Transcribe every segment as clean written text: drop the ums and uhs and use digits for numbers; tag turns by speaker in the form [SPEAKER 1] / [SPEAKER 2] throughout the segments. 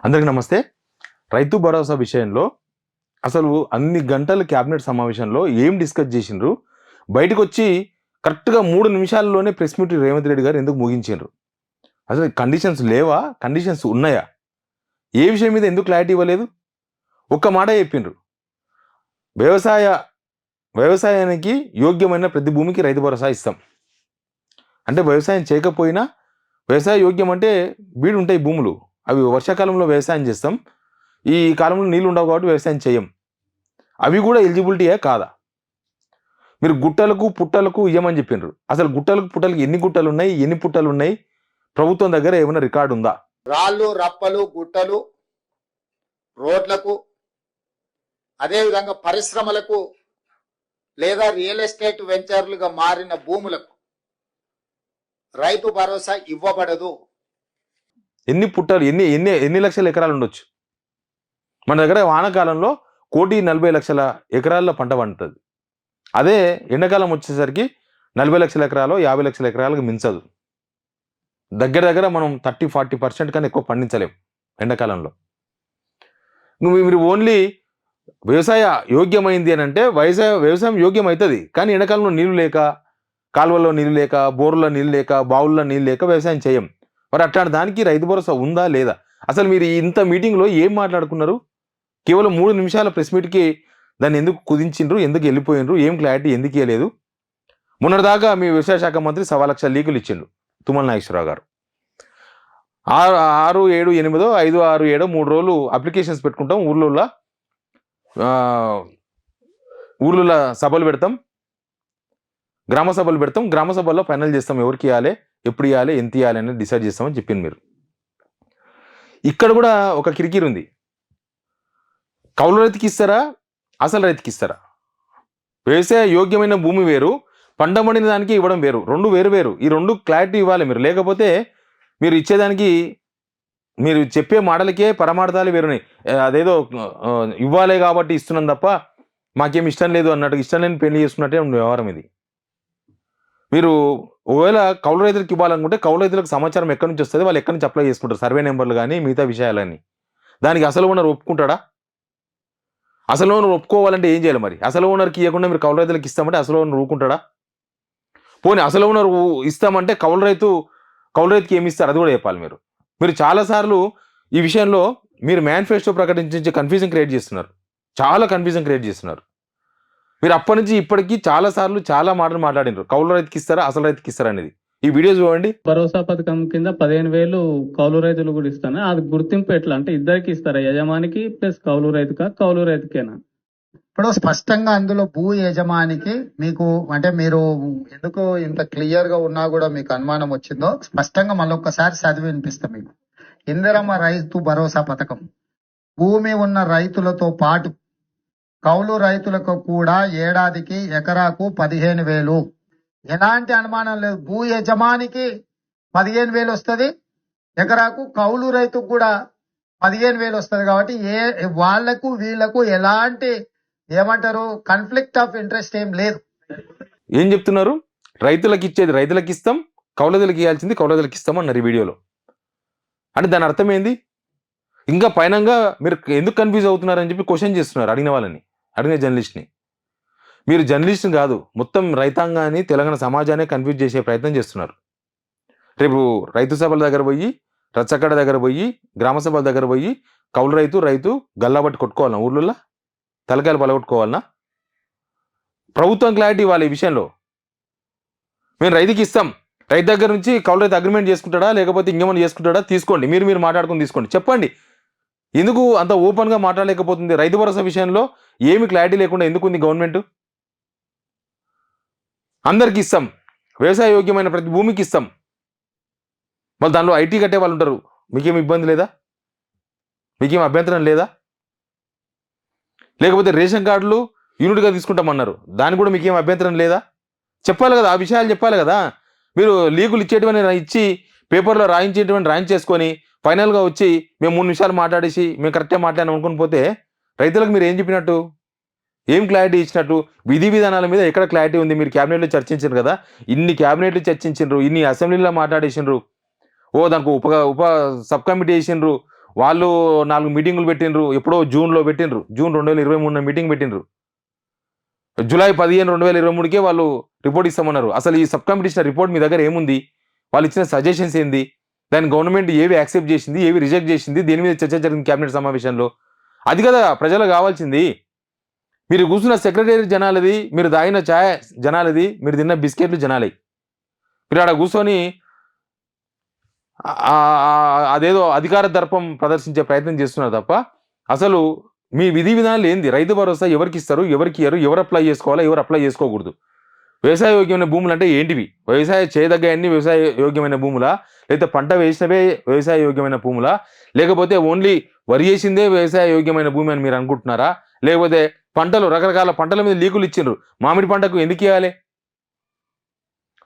[SPEAKER 1] అందరికీ నమస్తే. రైతు భరోసా విషయంలో అసలు అన్ని గంటల క్యాబినెట్ సమావేశంలో ఏం డిస్కస్ చేసిండ్రు? బయటకొచ్చి కరెక్ట్‌గా 3 నిమిషాల్లోనే ప్రెస్ మీట్ రేవంత్ రెడ్డి గారు ఎందుకు ముగించిండ్రు? అసలు కండిషన్స్ లేవా? కండిషన్స్ ఉన్నాయా? ఏ విషయం మీద ఎందుకు క్లారిటీ ఇవ్వలేదు? ఒక్క మాట చెప్పిండ్రు. వ్యవసాయానికి యోగ్యమైన ప్రతి భూమికి రైతు భరోసా ఇస్తాం. అంటే వ్యవసాయం చేయకపోయినా వ్యవసాయ యోగ్యం అంటే బీడుంటాయి భూములు. అవి వర్షాకాలంలో వ్యవసాయం చేస్తాం. ఈ కాలంలో నీళ్ళు ఉండవు కాబట్టి వ్యవసాయం చేయం. అవి కూడా ఎలిజిబిలిటీయే కాదా? మీరు గుట్టలకు, పుట్టలకు ఇయ్యమని చెప్పిండ్రు. అసలు గుట్టలకు, పుట్టలకు ఎన్ని గుట్టలు ఉన్నాయి? ఎన్ని పుట్టలు ఉన్నాయి? ప్రభుత్వం దగ్గర ఏమైనా రికార్డు ఉందా?
[SPEAKER 2] రాళ్ళు, రప్పలు, గుట్టలు, రోడ్లకు, అదేవిధంగా పరిశ్రమలకు లేదా రియల్ ఎస్టేట్ వెంచర్లుగా మారిన భూములకు రైతు భరోసా ఇవ్వబడదు.
[SPEAKER 1] ఎన్ని పుట్టలు, ఎన్ని ఎన్ని ఎన్ని లక్షల ఎకరాలు ఉండొచ్చు? మన దగ్గర వానాకాలంలో 1,40,00,000 ఎకరాల్లో పంట పండుతుంది. అదే ఎండాకాలం వచ్చేసరికి 40 లక్షల ఎకరాలు, 50 లక్షల ఎకరాలకు మించదు. దగ్గర మనం 30-40% కన్నా ఎక్కువ పండించలేం ఎండాకాలంలో. మీరు ఓన్లీ వ్యవసాయ యోగ్యమైంది అని అంటే వ్యవసాయం యోగ్యం అవుతుంది. కానీ ఎండాకాలంలో నీళ్లు లేక, కాలువల్లో నీళ్ళు లేక, బోర్లో నీళ్ళు లేక, బావుల్లో నీళ్ళు లేక వ్యవసాయం చేయం. మరి అట్లాంటి దానికి రైతు భరోసా ఉందా లేదా? అసలు మీరు ఇంత మీటింగ్లో ఏం మాట్లాడుకున్నారు? కేవలం 3 నిమిషాల ప్రెస్ మీట్కి దాన్ని ఎందుకు కుదించిండ్రు? ఎందుకు వెళ్ళిపోయినరు? ఏం క్లారిటీ ఎందుకు ఇవ్వలేదు? మొన్నటిదాకా మీ వ్యవసాయ శాఖ మంత్రి 1,00,000 లీకులు ఇచ్చిండు తుమ్మల నాగేశ్వరరావు గారు. 6, 7, 8, 5, 6, 7 3 రోజులు అప్లికేషన్స్ పెట్టుకుంటాం. ఊర్లలో సభలు పెడతాం, గ్రామ సభలు పెడతాం. గ్రామ సభల్లో ఫైనల్ చేస్తాం ఎవరికి ఇవ్వాలి, ఎప్పుడు ఇవ్వాలి, ఎంత ఇవ్వాలి అనేది డిసైడ్ చేస్తామని చెప్పింది మీరు. ఇక్కడ కూడా ఒక కిరికిరి ఉంది. కౌలు రైతుకి ఇస్తారా, అసలు రైతుకి ఇస్తారా? వ్యవసాయ యోగ్యమైన భూమి వేరు, పండబడిన దానికి ఇవ్వడం వేరు. రెండు వేరు. ఈ రెండు క్లారిటీ ఇవ్వాలి మీరు. లేకపోతే మీరు ఇచ్చేదానికి, మీరు చెప్పే మాటలకే పరమార్థాలు వేరున్నాయి. అదేదో ఇవ్వాలి కాబట్టి ఇస్తున్నాం తప్ప మాకేం ఇష్టం లేదు అన్నట్టు, ఇష్టం లేని పెళ్లి చేసుకున్నట్టే వ్యవహారం ఇది. మీరు ఒకవేళ కౌలు రైతులకు ఇవ్వాలనుకుంటే కౌలు రైతులకు సమాచారం ఎక్కడి నుంచి వస్తుంది, వాళ్ళు ఎక్కడి నుంచి అప్లై చేసుకుంటారు, సర్వే నెంబర్లు కానీ మిగతా విషయాలన్నీ. దానికి అసలు ఓనర్ ఒప్పుకుంటాడా? అసలు ఓనర్ ఒప్పుకోవాలంటే ఏం చేయాలి మరి? అసలు ఓనర్కి ఇవ్వకుండా మీరు కౌలు రైతులకు ఇస్తామంటే అసలు ఓనర్ ఊరుకుంటాడా? పోనీ అసలు ఓనర్ ఇస్తామంటే కౌలు రైతుకి ఏమి ఇస్తారు అది కూడా చెప్పాలి మీరు. మీరు చాలాసార్లు ఈ విషయంలో మీరు మేనిఫెస్టో ప్రకటించి కన్ఫ్యూజన్ క్రియేట్ చేస్తున్నారు. చాలా కన్ఫ్యూజన్ క్రియేట్ చేస్తున్నారు. మీరు అప్పటి నుంచి ఇప్పటికీ చాలా సార్లు చాలా మాటలు మాట్లాడినారు. కౌలు రైతుకి ఇస్తారా, అసలు రైతుకి ఇస్తారా అనేది. ఈ వీడియో చూడండి.
[SPEAKER 3] భరోసా పథకం కింద 15,000 కౌలు రైతులు కూడా ఇస్తాను. అది గుర్తింపు ఎట్లా అంటే ఇద్దరికి ఇస్తారా, యజమానికి ప్లస్ కౌలు రైతుకేనా?
[SPEAKER 2] ఇప్పుడు స్పష్టంగా అందులో భూ యజమానికి మీకు అంటే మీరు ఎందుకు ఇంత క్లియర్ గా ఉన్నా కూడా మీకు అనుమానం వచ్చిందో స్పష్టంగా మళ్ళొక్కసారి చదివి వినిపిస్తాం మీకు. ఇందిరమ్మ రైతు భరోసా పథకం భూమి ఉన్న రైతులతో పాటు కౌలు రైతులకు కూడా ఏడాదికి ఎకరాకు 15,000. ఎలాంటి అనుమానం లేదు. భూ యజమానికి 15,000 వస్తుంది ఎకరాకు, కౌలు రైతుకు కూడా 15,000 వస్తుంది. కాబట్టి వాళ్లకు వీళ్లకు ఎలాంటి ఏమంటారు కాన్ఫ్లిక్ట్ ఆఫ్ ఇంట్రెస్ట్ ఏం లేదు.
[SPEAKER 1] ఏం చెప్తున్నారు? రైతులకు ఇచ్చేది రైతులకు ఇస్తాం, కౌలుదలకు ఇవ్వాల్సింది కౌలుదలకు ఇస్తాం అన్నారు ఈ వీడియోలో. అంటే దాని అర్థం ఏంది? ఇంకా పైనంగా మీరు ఎందుకు కన్ఫ్యూజ్ అవుతున్నారని చెప్పి క్వశ్చన్ చేస్తున్నారు అడిగిన జర్నలిస్ట్ని. మీరు జర్నలిస్ట్ని కాదు, మొత్తం రైతాంగాన్ని, తెలంగాణ సమాజాన్ని కన్ఫ్యూజ్ చేసే ప్రయత్నం చేస్తున్నారు. రేపు రైతు సభల దగ్గర పోయి, రచ్చకడ దగ్గర పోయి, గ్రామ సభల దగ్గర పోయి కౌలు రైతు గల్లాబట్టి కొట్టుకోవాలన్నా, ఊర్లలో తలకాయలు పలగొట్టుకోవాలన్నా? ప్రభుత్వం క్లారిటీ ఇవ్వాలి ఈ విషయంలో. మేము రైతుకి ఇస్తాం, రైతు దగ్గర నుంచి కౌలు రైతు అగ్రిమెంట్ చేసుకుంటాడా లేకపోతే ఇంకేమైనా చేసుకుంటాడా తీసుకోండి, మీరు మాట్లాడుకుని తీసుకోండి, చెప్పండి. ఎందుకు అంత ఓపెన్గా మాట్లాడలేకపోతుంది? రైతు భరోసా విషయంలో ఏమి క్లారిటీ లేకుండా ఎందుకుంది గవర్నమెంట్? అందరికి ఇస్తాం, వ్యవసాయ యోగ్యమైన ప్రతి భూమికి ఇస్తాం. మళ్ళీ దానిలో ఐటీ కట్టే వాళ్ళు ఉంటారు. మీకేం ఇబ్బంది లేదా? మీకేం అభ్యంతరం లేదా? లేకపోతే రేషన్ కార్డులు యూనిట్గా తీసుకుంటామన్నారు, దానికి కూడా మీకేం అభ్యంతరం లేదా? చెప్పాలి కదా, ఆ విషయాలు చెప్పాలి కదా. మీరు లీకులు ఇచ్చేటువంటి ఇచ్చి పేపర్లో రాయించేసుకొని ఫైనల్గా వచ్చి మేము 3 నిమిషాలు మాట్లాడేసి మేము కరెక్ట్గా మాట్లాడాము అనుకుని పోతే రైతులకు మీరు ఏం చెప్పినట్టు, ఏం క్లారిటీ ఇచ్చినట్టు? విధి విధానాల మీద ఎక్కడ క్లారిటీ ఉంది? మీరు క్యాబినెట్లో చర్చించారు కదా, ఇన్ని క్యాబినెట్లు చర్చించారు, ఇన్ని అసెంబ్లీలో మాట్లాడేసిండ్రు, దానికి ఉప సబ్ కమిటీ వేసిండ్రు, వాళ్ళు 4 మీటింగులు పెట్టిండ్రు, ఎప్పుడో జూన్లో పెట్టిండ్రు, జూన్ 2023 మీటింగ్ పెట్టిండ్రు. జూలై 15, 2023కే వాళ్ళు రిపోర్ట్ ఇస్తామన్నారు. అసలు ఈ సబ్ కమిటీ ఇచ్చిన రిపోర్ట్ మీ దగ్గర ఏముంది? వాళ్ళు ఇచ్చిన సజెషన్స్ ఏంది? దాని గవర్నమెంట్ ఏవి యాక్సెప్ట్ చేసింది, ఏవి రిజెక్ట్ చేసింది, దేని మీద చర్చ జరిగింది క్యాబినెట్ సమావేశంలో? అది కదా ప్రజలకు కావాల్సింది. మీరు కూర్చున్న సెక్రటరీ జనాలది, మీరు తాగిన ఛాయ్ జనాలది, మీరు తిన్న బిస్కెట్లు జనాలే. మీరు ఆడ కూర్చొని అదేదో అధికార దర్పం ప్రదర్శించే ప్రయత్నం చేస్తున్నారు తప్ప అసలు మీ విధి విధానాలు ఏంది? రైతు భరోసా ఎవరికి ఇస్తారు, ఎవరికి ఇయ్యరు, ఎవరు అప్లై చేసుకోవాలా, ఎవరు అప్లై చేసుకోకూడదు? వ్యవసాయ యోగ్యమైన భూములు అంటే ఏంటివి? వ్యవసాయ చేయదగ్గ అన్ని వ్యవసాయ యోగ్యమైన భూములా, లేకపోతే పంట వేసినవే వ్యవసాయ యోగ్యమైన భూములా, లేకపోతే ఓన్లీ వరి వేసిందే వ్యవసాయ యోగ్యమైన భూమి అని మీరు అనుకుంటున్నారా? లేకపోతే పంటలు రకరకాల పంటల మీద లీకులు ఇచ్చిండ్రు. మామిడి పంటకు ఎందుకు ఇవ్వాలి?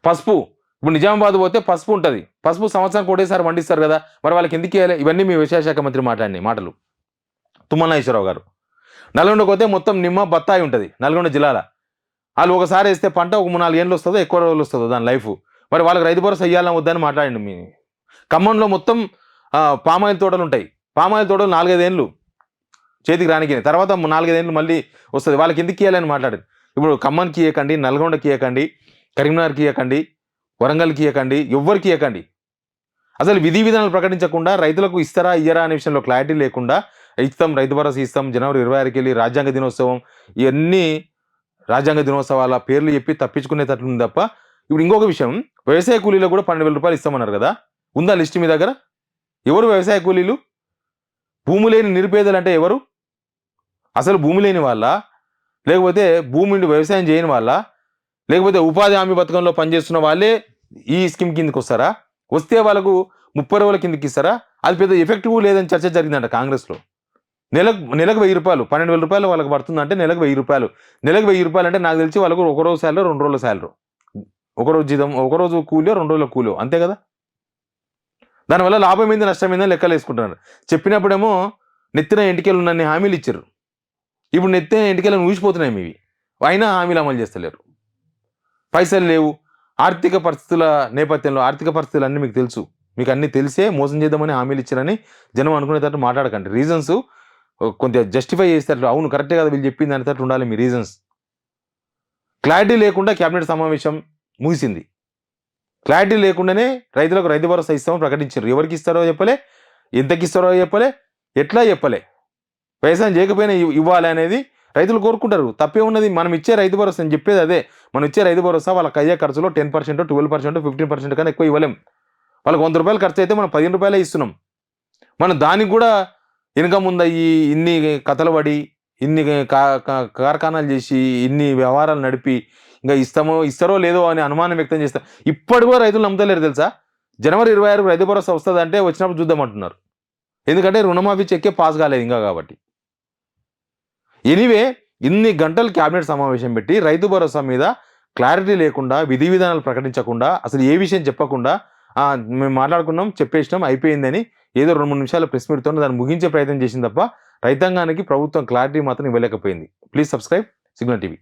[SPEAKER 1] పసుపు ఇప్పుడు నిజామాబాద్ పోతే పసుపు ఉంటుంది, పసుపు సంవత్సరానికి ఒకటేసారి పండిస్తారు కదా, మరి వాళ్ళకి ఎందుకు ఇవ్వాలి? ఇవన్నీ మీ వ్యవసాయ శాఖ మంత్రి మాట్లాడినాయి మాటలు, తుమ్మల నాగేశ్వరరావు గారు. నల్గొండకు పోతే మొత్తం నిమ్మ బత్తాయి ఉంటుంది నల్గొండ జిల్లాల. వాళ్ళు ఒకసారి వేస్తే పంట ఒక 3-4 ఏళ్ళు వస్తుందో, ఎక్కువ రోజులు వస్తుందో దాని లైఫ్. మరి వాళ్ళకి రైతు భరోసా ఇవ్వాలని వద్దని మాట్లాడండి. మీ ఖమ్మంలో మొత్తం పామాయిల్ తోటలు ఉంటాయి. పామాయిల్ తోటలు 4-5 ఏళ్ళు చేతికి రానికి, తర్వాత 4-5 ఏళ్ళు మళ్ళీ వస్తుంది. వాళ్ళకి ఎందుకు ఇవ్వాలని మాట్లాడారు. ఇప్పుడు ఖమ్మానికి ఇవ్వకండి, నల్గొండకి ఇవ్వకండి, కరీంనగర్కి ఇవ్వకండి, వరంగల్కి ఇవ్వకండి, ఎవ్వరికి ఇవ్వకండి. అసలు విధి విధానాలు ప్రకటించకుండా రైతులకు ఇస్తారా ఇయ్యరా అనే విషయంలో క్లారిటీ లేకుండా ఇస్తాం, రైతు భరోసా ఇస్తాం, జనవరి 26కి వెళ్ళి రాజ్యాంగ దినోత్సవం, ఇవన్నీ రాజ్యాంగ దినోత్సవాల పేర్లు చెప్పి తప్పించుకునేటట్లుంది తప్ప. ఇప్పుడు ఇంకొక విషయం, వ్యవసాయ కూలీలకు కూడా 12,000 రూపాయలు ఇస్తామన్నారు కదా, ఉందా లిస్ట్ మీ దగ్గర? ఎవరు వ్యవసాయ కూలీలు? భూమి లేని నిరుపేదలు అంటే ఎవరు? అసలు భూమి లేని వాళ్ళ, లేకపోతే భూమి నుండి వ్యవసాయం చేయని వాళ్ళ, లేకపోతే ఉపాధి హామీ పథకంలో పనిచేస్తున్న వాళ్ళే ఈ స్కీమ్ కిందకి వస్తారా? వస్తే వాళ్ళకు 30 రోజుల కిందకి ఇస్తారా? అది పెద్ద ఎఫెక్టివ్ లేదని చర్చ జరిగిందంట కాంగ్రెస్లో. నెలకు 1,000 రూపాయలు, 12,000 రూపాయలు వాళ్ళకి పడుతుందంటే నెలకు 1,000 రూపాయలు. నెలకు 1,000 రూపాయలు అంటే నాకు తెలిసి వాళ్ళకు ఒక రోజు శాలరీ, 2 రోజుల శాలరీ, ఒకరోజు జీతం, ఒకరోజు కూలియో 2 రోజుల కూలియో, అంతే కదా. దానివల్ల లాభం ఏంది నష్టం ఏందని లెక్కలు వేసుకుంటున్నారు. చెప్పినప్పుడేమో నెత్తిన ఎంటికలు ఉన్నన్ని హామీలు ఇచ్చారు. ఇప్పుడు నెత్తిన ఎంటికలను ఊసిపోతున్నాయి మీవి, అయినా హామీలు అమలు చేస్తలేరు. పైసలు లేవు. ఆర్థిక పరిస్థితుల నేపథ్యంలో, ఆర్థిక పరిస్థితులు అన్నీ మీకు తెలుసు, మీకు అన్నీ తెలిసే మోసం చేద్దామని హామీలు ఇచ్చారని జనం అనుకునేటట్టు మాట్లాడకండి. రీజన్స్ కొంచెం జస్టిఫై చేస్తారు. అవును కరెక్టే కదా వీళ్ళు చెప్పింది అనేటట్టు ఉండాలి మీ రీజన్స్. క్లారిటీ లేకుండా క్యాబినెట్ సమావేశం ముగిసింది. క్లారిటీ లేకుండానే రైతులకు రైతు భరోసా ఇస్తామని ప్రకటించారు. ఎవరికి ఇస్తారో చెప్పలే, ఎంతకి ఇస్తారో చెప్పలే, ఎట్లా చెప్పలే. వ్యవసాయం చేయకపోయినా ఇవ్వాలి అనేది రైతులు కోరుకుంటారు. తప్పే ఉన్నది. మనం ఇచ్చే రైతు భరోసా అని చెప్పేది అదే. మనం ఇచ్చే రైతు భరోసా వాళ్ళకి అయ్యే ఖర్చులో 10%, 12%, 15% కన్నా ఎక్కువ ఇవ్వలేం. వాళ్ళకి 100 రూపాయలు ఖర్చు అయితే మనం 15 రూపాయలే ఇస్తున్నాం. మనం దానికి కూడా వెనుక ముందయ్యి ఇన్ని కథలు పడి, ఇన్ని కార్ఖానాలు చేసి, ఇన్ని వ్యవహారాలు నడిపి ఇంకా ఇస్తారో లేదో అని అనుమానం వ్యక్తం చేస్తాం. ఇప్పటి కూడా రైతులు నమ్మతలేరు తెలుసా. జనవరి 26 రైతు భరోసా వస్తుంది అంటే వచ్చినప్పుడు చూద్దామంటున్నారు. ఎందుకంటే రుణమాఫీ చెక్కే పాస్ కాలేదు ఇంకా కాబట్టి. ఎనీవే, ఇన్ని గంటలు క్యాబినెట్ సమావేశం పెట్టి రైతు భరోసా మీద క్లారిటీ లేకుండా, విధి విధానాలు ప్రకటించకుండా, అసలు ఏ విషయం చెప్పకుండా మేము మాట్లాడుకున్నాం, చెప్పేసినాం, అయిపోయిందని ఏదో 2-3 నిమిషాల ప్రెస్ మీట్తో దాన్ని ముగించే ప్రయత్నం చేసింది తప్ప రైతాంగానికి ప్రభుత్వం క్లారిటీ మాత్రం ఇవ్వలేకపోయింది. Please subscribe signal TV.